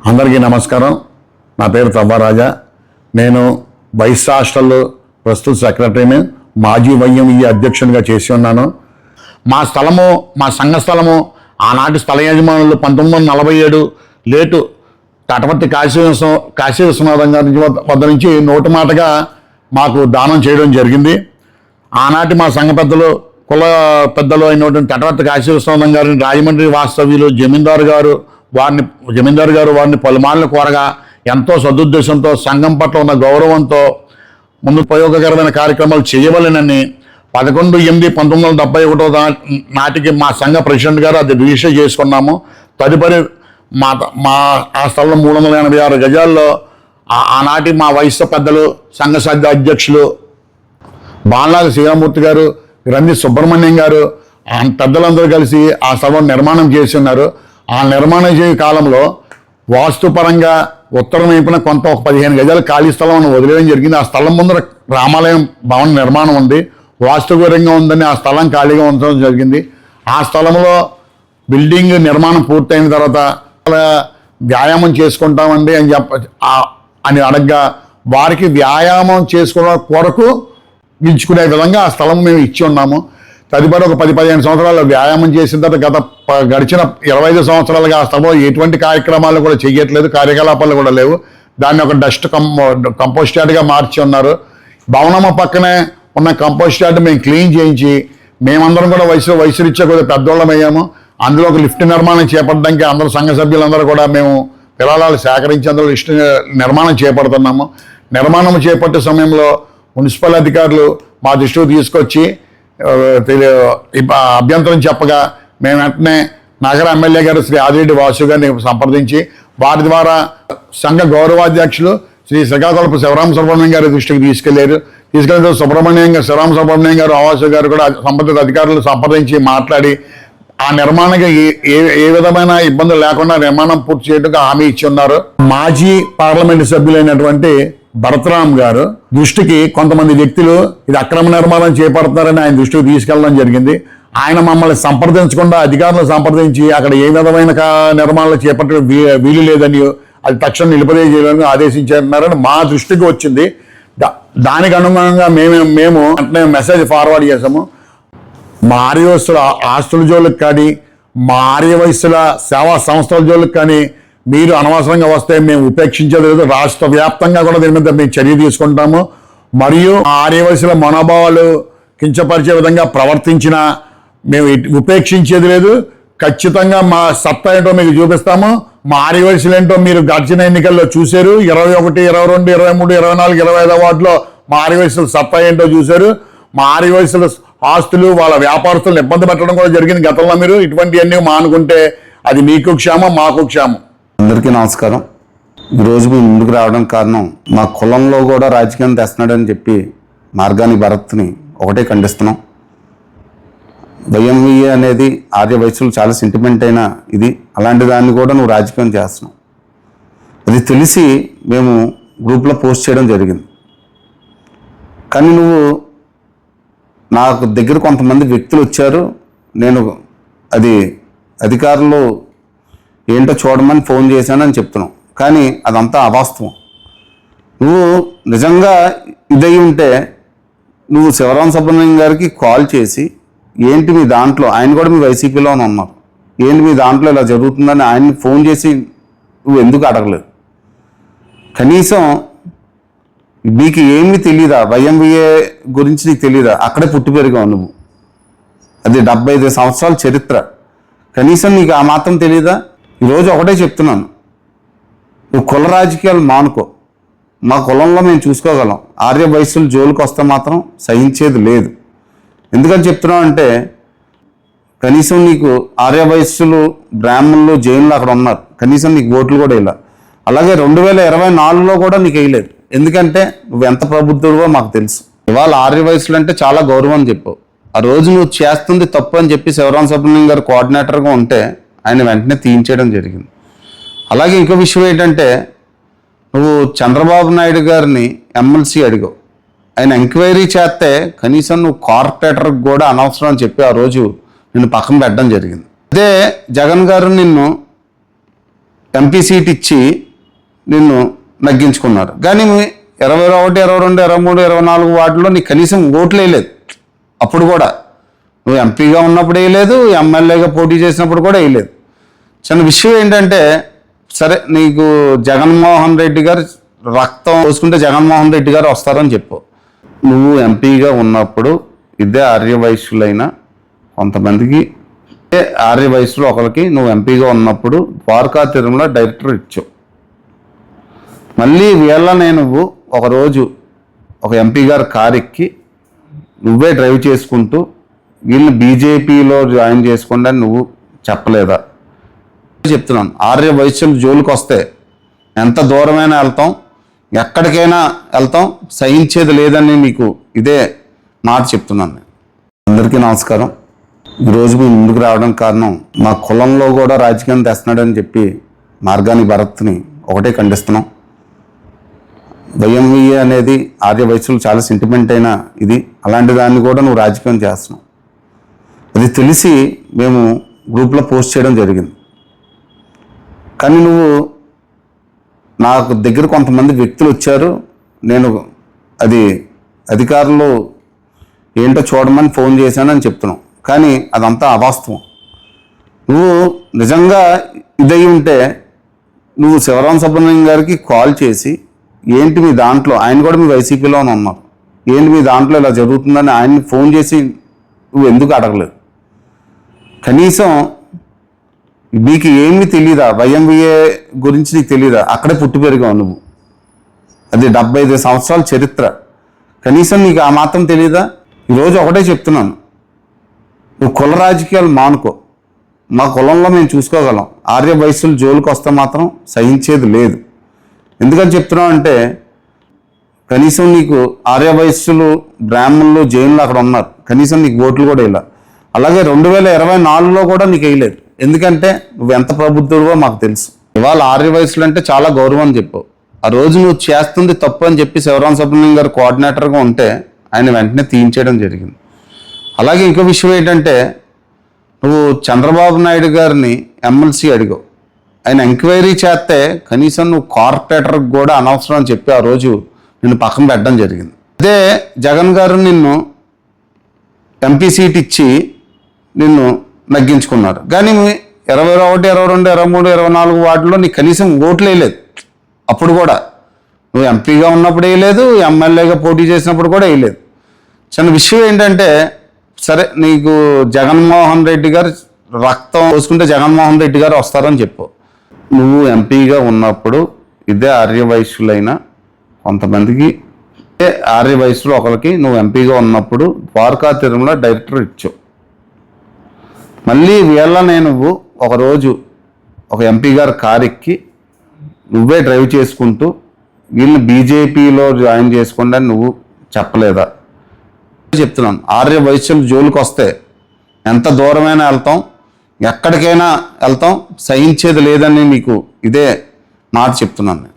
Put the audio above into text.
అందరికీ నమస్కారం. నా పేరు తవ్వారాజా. నేను వైస్ హాస్టల్ ప్రస్తుత సెక్రటరీని, మాజీ వైఎంఈ అధ్యక్షునిగా చేసి ఉన్నాను. మా స్థలము, మా సంఘ స్థలము ఆనాటి స్థల యజమానులు 1947 లేటు తటవర్తి కాశీ విశ్వనాథం గారి వద్ద నుంచి నోటి మాటగా మాకు దానం చేయడం జరిగింది. ఆనాటి మా సంఘ పెద్దలు, కుల పెద్దలు అయినటువంటి తటవర్తి కాశీ విశ్వనాథం గారిని రాజమండ్రి వాస్తవ్యులు జమీందారు గారు వారిని పలుమార్లు కోరగా ఎంతో సదుద్దేశంతో, సంఘం పట్ల ఉన్న గౌరవంతో ముందు ఉపయోగకరమైన కార్యక్రమాలు చేయవలెనని 11/8/1971 నాటికి మా సంఘ ప్రెసిడెంట్ గారు అది రిజిస్టర్ చేసుకున్నాము. తదుపరి మా ఆ స్థలంలో 386 గజాల్లో ఆనాటి మా వయసు పెద్దలు, సంఘ సభ్య అధ్యక్షులు బాణాల శ్రీరామూర్తి గారు, గ్రంథి సుబ్రహ్మణ్యం గారు పెద్దలందరూ కలిసి ఆ స్థలం నిర్మాణం చేసి ఉన్నారు. ఆ నిర్మాణం చేసే కాలంలో వాస్తుపరంగా ఉత్తరం వైపున కొంత ఒక 15 గజాల ఖాళీ స్థలం వదిలేయడం జరిగింది. ఆ స్థలం ముందర రామాలయం భవన నిర్మాణం ఉంది. వాస్తుపరంగా ఉందని ఆ స్థలం ఖాళీగా ఉంచడం జరిగింది. ఆ స్థలంలో బిల్డింగ్ నిర్మాణం పూర్తయిన తర్వాత వ్యాయామం చేసుకుంటామండి అని అడగగా, వారికి వ్యాయామం చేసుకునే కొరకు ఎంచుకునే విధంగా ఆ స్థలం మేము ఇచ్చి ఉన్నాము. తదుపరి ఒక 10-15 సంవత్సరాలు వ్యాయామం చేసిన తర్వాత గడిచిన 25 సంవత్సరాలుగా ఆ స్థలంలో ఎటువంటి కార్యక్రమాలు కూడా చేయట్లేదు, కార్యకలాపాలు కూడా లేవు. దాన్ని ఒక డస్ట్ కంపోస్ట్ యార్డ్గా మార్చి ఉన్నారు. భవనమ్మ పక్కనే ఉన్న కంపోస్ట్ యార్డ్ మేము క్లీన్ చేయించి, మేమందరం కూడా వయసురీత్యా కొద్దిగా పెద్దోళ్ళం అయ్యాము. అందులో ఒక లిఫ్ట్ నిర్మాణం చేపట్టడానికి అందరూ సంఘ సభ్యులందరూ కూడా మేము విరాళాలు సేకరించి అందులో లిఫ్ట్ నిర్మాణం చేపడుతున్నాము. నిర్మాణం చేపట్టే సమయంలో మున్సిపల్ అధికారులు మా దృష్టికి తీసుకొచ్చి అభ్యంతరం చెప్పగా, మేము వెంటనే నగర ఎమ్మెల్యే గారు శ్రీ ఆదిరెడ్డి వాసు గారిని సంప్రదించి వారి ద్వారా సంఘ గౌరవాధ్యక్షులు శ్రీ శ్రీకాకుళపు శివరామ సుబ్రహ్మణ్యం గారి దృష్టికి తీసుకెళ్లారు. శివరామ సుబ్రహ్మణ్యం గారు, ఆవాసు గారు కూడా సంబంధిత అధికారులు సంప్రదించి మాట్లాడి ఆ నిర్మాణానికి ఏ విధమైన ఇబ్బందులు లేకుండా నిర్మాణం పూర్తి చేయడానికి హామీ ఇచ్చి ఉన్నారు. మాజీ పార్లమెంటు సభ్యులైనటువంటి భరతరామ్ గారు దృష్టికి కొంతమంది వ్యక్తులు ఇది అక్రమ నిర్మాణం చేపడుతున్నారని ఆయన దృష్టికి తీసుకెళ్లడం జరిగింది. ఆయన మమ్మల్ని సంప్రదించకుండా అధికారులను సంప్రదించి అక్కడ ఏ విధమైన నిర్మాణాలు చేపట్టడం వీలు లేదని, అది తక్షణం నిలుపుదల ఆదేశించారని మా దృష్టికి వచ్చింది. దానికి అనుగుణంగా మేము వెంటనే మెసేజ్ ఫార్వర్డ్ చేసాము. మా ఆర్యవయస్సుల ఆస్తుల జోలికి కానీ, మా ఆర్యవయస్సుల సేవా సంస్థల జోలికి కానీ మీరు అనవసరంగా వస్తే మేము ఉపేక్షించేది లేదు. రాష్ట్ర వ్యాప్తంగా కూడా దీని మీద మేము చర్య తీసుకుంటాము. మరియు ఆర్యవయస్సుల మనోభావాలు కించపరిచే విధంగా ప్రవర్తించినా మేము ఉపేక్షించేది లేదు. ఖచ్చితంగా మా సత్తా ఏంటో మీకు చూపిస్తాము. మా ఆర్యవయస్సులు ఏంటో మీరు గడిచిన ఎన్నికల్లో చూశారు. 21, 22, 23, 24, 25 వార్డులో మా ఆర్యవయస్సుల సత్తా ఏంటో చూశారు. మా ఆర్యవయస్సుల ఆస్తులు, వాళ్ళ వ్యాపారస్తులను ఇబ్బంది పెట్టడం కూడా జరిగింది గతంలో. మీరు ఇటువంటివన్నీ మానుకుంటే అది మీకు క్షేమం, మాకు క్షేమం. అందరికీ నమస్కారం. ఈరోజు మీ ముందుకు రావడానికి కారణం, మా కులంలో కూడా రాజకీయం తెస్తున్నాడని చెప్పి మార్గాని భరత్ని ఒకటే ఖండిస్తున్నాం. వైఎంఈఏ అనేది ఆర్య వయసులో చాలా సెంటిమెంట్ అయిన ఇది, అలాంటి దాన్ని కూడా నువ్వు రాజకీయం చేస్తున్నావు. అది తెలిసి మేము గ్రూప్లో పోస్ట్ చేయడం జరిగింది. కానీ నువ్వు నాకు దగ్గర కొంతమంది వ్యక్తులు వచ్చారు, నేను అది అధికారులు ఏంటో చూడమని ఫోన్ చేశానని చెప్తున్నావు. కానీ అదంతా అవాస్తవం. నువ్వు నిజంగా ఇదై ఉంటే నువ్వు శివరామ సుబ్రహ్మణ్యం గారికి కాల్ చేసి, ఏంటి మీ దాంట్లో, ఆయన కూడా మీ వైసీపీలోనే ఉన్నారు, ఏంటి మీ దాంట్లో ఇలా జరుగుతుందని ఆయన్ని ఫోన్ చేసి నువ్వు ఎందుకు అడగలేదు? కనీసం నీకు ఏమీ తెలీదా? వైఎంఈఏ గురించి నీకు తెలీదా? అక్కడే పుట్టి పెరిగావు నువ్వు. అది 75 సంవత్సరాల చరిత్ర. కనీసం నీకు ఆ మాత్రం తెలీదా? ఈరోజు ఒకటే చెప్తున్నాను, నువ్వు కుల రాజకీయాలు మానుకో. మా కులంలో మేము చూసుకోగలం. ఆర్య వయస్సులు జోలికి వస్తే మాత్రం సహించేది లేదు. ఎందుకని చెప్తున్నావు అంటే, కనీసం నీకు ఆర్య వయస్సులు, బ్రాహ్మణులు, జైన్లు అక్కడ ఉన్నారు, కనీసం నీకు ఓట్లు కూడా వేయలే. అలాగే 2024లో కూడా నీకు వేయలేదు. ఎందుకంటే నువ్వు ఎంత ప్రబుద్ధుడివో మాకు తెలుసు. ఇవాళ ఆర్య వయస్సులు అంటే చాలా గౌరవం అని చెప్పావు. ఆ రోజు నువ్వు చేస్తుంది తప్పు అని చెప్పి శివరామ సుబ్రహ్మణ్యం గారు కోఆర్డినేటర్గా ఉంటే ఆయన వెంటనే తీయించేయడం జరిగింది. అలాగే ఇంకో విషయం ఏంటంటే, నువ్వు చంద్రబాబు నాయుడు గారిని ఎమ్మెల్సీ అడిగావు. ఆయన ఎంక్వైరీ చేస్తే కనీసం నువ్వు కార్పొరేటర్కి కూడా అనవసరం అని చెప్పి ఆ రోజు నిన్ను పక్కన పెట్టడం జరిగింది. అదే జగన్ గారు నిన్ను ఎంపీ సీట్ ఇచ్చి నిన్ను నగ్గించుకున్నారు. కానీ 21, 22, 23, 24 వార్డులో నీకు కనీసం ఓట్లు వేయలేదు. అప్పుడు కూడా నువ్వు ఎంపీగా ఉన్నప్పుడు వేయలేదు, ఎమ్మెల్యేగా పోటీ చేసినప్పుడు కూడా వేయలేదు. చిన్న విషయం ఏంటంటే, సరే నీకు జగన్మోహన్ రెడ్డి గారు రక్తం పోసుకుంటే జగన్మోహన్ రెడ్డి గారు వస్తారని చెప్పు. నువ్వు ఎంపీగా ఉన్నప్పుడు ఇదే ఆర్యవైశ్యులైన కొంతమందికి, ఆర్యవైశ్యులు ఒకరికి నువ్వు ఎంపీగా ఉన్నప్పుడు ద్వారకా తిరుమల డైరెక్టర్ ఇచ్చావు. మళ్ళీ వీళ్ళనే నువ్వు ఒకరోజు ఒక ఎంపీ గారి కారు ఎక్కి నువ్వే డ్రైవ్ చేసుకుంటూ వీళ్ళని బీజేపీలో జాయిన్ చేసుకోండి అని నువ్వు చెప్పలేదా? చెప్తున్నాను, ఆర్యవైశ్యులు జోలికి వస్తే ఎంత దూరమైనా వెళ్తాం, ఎక్కడికైనా వెళ్తాం, సహించేది లేదని మీకు ఇదే మాట చెప్తున్నాను. అందరికీ నమస్కారం. ఈరోజు మీ ముందుకు రావడం కారణం, మా కులంలో కూడా రాజకీయం తెస్తున్నాడని చెప్పి మార్గాని భరత్ని ఒకటే ఖండిస్తున్నాం. వైఎంవిఏ అనేది ఆర్యవైశ్యులు చాలా సెంటిమెంట్ అయిన ఇది, అలాంటి దాన్ని కూడా నువ్వు రాజకీయం చేస్తున్నావు. అది తెలిసి మేము గ్రూప్లో పోస్ట్ చేయడం జరిగింది. కానీ నువ్వు నాకు దగ్గర కొంతమంది వ్యక్తులు వచ్చారు, నేను అది అధికారులు ఏంటో చూడమని ఫోన్ చేశానని చెప్తున్నావు. కానీ అదంతా అవాస్తవం. నువ్వు నిజంగా ఇదై ఉంటే నువ్వు శివరాం సుబ్రహ్మణ్యం గారికి కాల్ చేసి, ఏంటి మీ దాంట్లో, ఆయన కూడా మీ వైసీపీలోనే ఉన్నారు, ఏంటి మీ దాంట్లో ఇలా జరుగుతుందని ఆయన్ని ఫోన్ చేసి నువ్వు ఎందుకు అడగలేదు? కనీసం నీకు ఏమీ తెలీదా? వైఎంవిఏ గురించి నీకు తెలీదా? అక్కడే పుట్టి పెరిగావు నువ్వు. అది 75 సంవత్సరాల చరిత్ర. కనీసం నీకు ఆ మాత్రం తెలీదా? ఈరోజు ఒకటే చెప్తున్నాను, నువ్వు కుల రాజకీయాలు మానుకో. మా కులంలో మేము చూసుకోగలం. ఆర్యవైశ్యులు జోలికి వస్తే మాత్రం సహించేది లేదు. ఎందుకని చెప్తున్నావు అంటే, కనీసం నీకు ఆర్యవైశ్యులు, బ్రాహ్మణులు, జైన్లు అక్కడ ఉన్నారు, కనీసం నీకు ఓట్లు కూడా వేయలే. అలాగే 2024లో కూడా నీకు వేయలేదు. ఎందుకంటే నువ్వు ఎంత ప్రబుద్ధుడివో మాకు తెలుసు. ఇవాళ ఆర్యవైశ్యులు అంటే చాలా గౌరవం అని చెప్పు. ఆ రోజు నువ్వు చేస్తుంది తప్పు అని చెప్పి శివరాం సుబ్రహ్మణ్యం గారు కోఆర్డినేటర్గా ఉంటే ఆయన వెంటనే తీయించేయడం జరిగింది. అలాగే ఇంకో విషయం ఏంటంటే, నువ్వు చంద్రబాబు నాయుడు గారిని ఎమ్మెల్సీ అడిగావు. ఆయన ఎంక్వైరీ చేస్తే కనీసం నువ్వు కార్పొరేటర్కి కూడా అనవసరం అని చెప్పి ఆ రోజు నిన్ను పక్కన పెట్టడం జరిగింది. అదే జగన్ గారు నిన్ను ఎంపీ సీట్ ఇచ్చి నిన్ను నగ్గించుకున్నారు. కానీ 21, 22, 23, 24 వార్డులో నీకు కనీసం ఓట్లు వేయలేదు. అప్పుడు కూడా నువ్వు ఎంపీగా ఉన్నప్పుడు వేయలేదు, ఎమ్మెల్యేగా పోటీ చేసినప్పుడు కూడా వేయలేదు. చిన్న విషయం ఏంటంటే, సరే నీకు జగన్మోహన్ రెడ్డి గారు రక్తం పోసుకుంటే జగన్మోహన్ రెడ్డి గారు వస్తారని చెప్పు. నువ్వు ఎంపీగా ఉన్నప్పుడు ఇదే ఆర్యవైశ్యులైన కొంతమందికి, ఆర్యవైశ్యులు ఒకరికి నువ్వు ఎంపీగా ఉన్నప్పుడు ద్వారకా తిరుమల డైరెక్టర్ ఇచ్చావు. మళ్ళీ వీళ్ళనే నువ్వు ఒకరోజు ఒక ఎంపీ గారి కారు ఎక్కి నువ్వే డ్రైవ్ చేసుకుంటూ వీళ్ళని బీజేపీలో జాయిన్ చేసుకోండి అని నువ్వు చెప్పలేదా? చెప్తున్నాను, ఆర్యవైశ్యులు జోలికి వస్తే ఎంత దూరమైనా వెళ్తాం, ఎక్కడికైనా వెళ్తాం, సహించేది లేదని మీకు ఇదే మాట చెప్తున్నాను.